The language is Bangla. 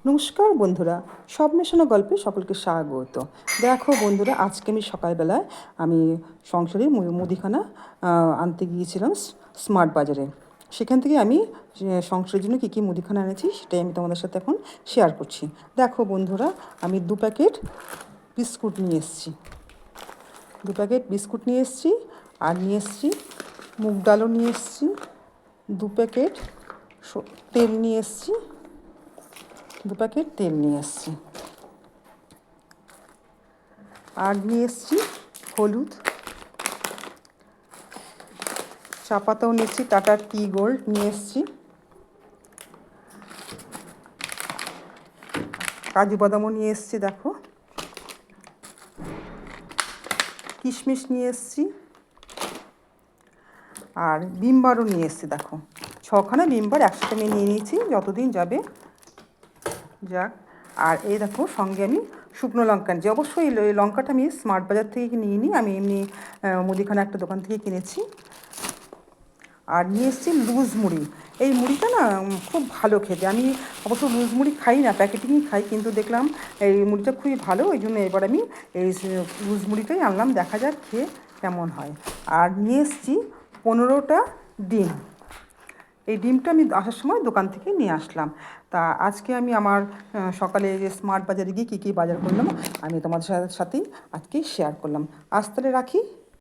নমস্কার বন্ধুরা, সব মেশানো গল্পে সকলকে স্বাগত। দেখো বন্ধুরা, আজকে আমি সকালবেলায় আমি সংসারের মুদিখানা আনতে গিয়েছিলাম স্মার্ট বাজারে। সেখান থেকে আমি সংসারের জন্য কী কী মুদিখানা এনেছি সেটাই আমি তোমাদের সাথে এখন শেয়ার করছি। দেখো বন্ধুরা, আমি 2 প্যাকেট বিস্কুট নিয়ে এসেছি। 2 প্যাকেট বিস্কুট নিয়ে এসেছি, আর নিয়ে এসেছি মুগ ডালও নিয়ে এসেছি। 2 প্যাকেট তেল নিয়ে এসেছি। 2 প্যাকেট তেল নিয়ে এসেছি। আর নিয়ে এসেছি হলুদ, চা পাতাও নিয়েছি, টাটা টি গোল্ড নিয়ে এসেছি, কাজু বাদামও নিয়ে এসেছি। দেখো, কিশমিশ নিয়ে এসেছি, আর ভিমবারও নিয়ে এসেছি। দেখো, 6খানা ভিমবার একসাথে আমি নিয়ে নিয়েছি, যতদিন যাবে যাক। আর এই দেখো, সঙ্গে আমি শুকনো লঙ্কা নিয়েছি। অবশ্যই এই লঙ্কাটা আমি স্মার্ট বাজার থেকে নিয়ে নিই, আমি এমনি মুদিখানা একটা দোকান থেকে কিনেছি। আর নিয়ে এসেছি লুজ মুড়ি। এই মুড়িটা না খুব ভালো খেতে। আমি অবশ্য লুজ মুড়ি খাই না, প্যাকেটিংই খাই, কিন্তু দেখলাম এই মুড়িটা খুবই ভালো, ওই জন্য এবার আমি এই লুজ মুড়িটাই আনলাম, দেখা যাক খেয়ে কেমন হয়। আর নিয়ে এসেছি 15টা ডিম। এই ডিমটা আমি আসার সময় দোকান থেকে নিয়ে আসলাম। তা আজকে আমি আমার সকালে যে স্মার্ট বাজারে গিয়ে কী কী বাজার করলাম আমি তোমাদের সাথেই আজকে শেয়ার করলাম। আজ তাহলে রাখি।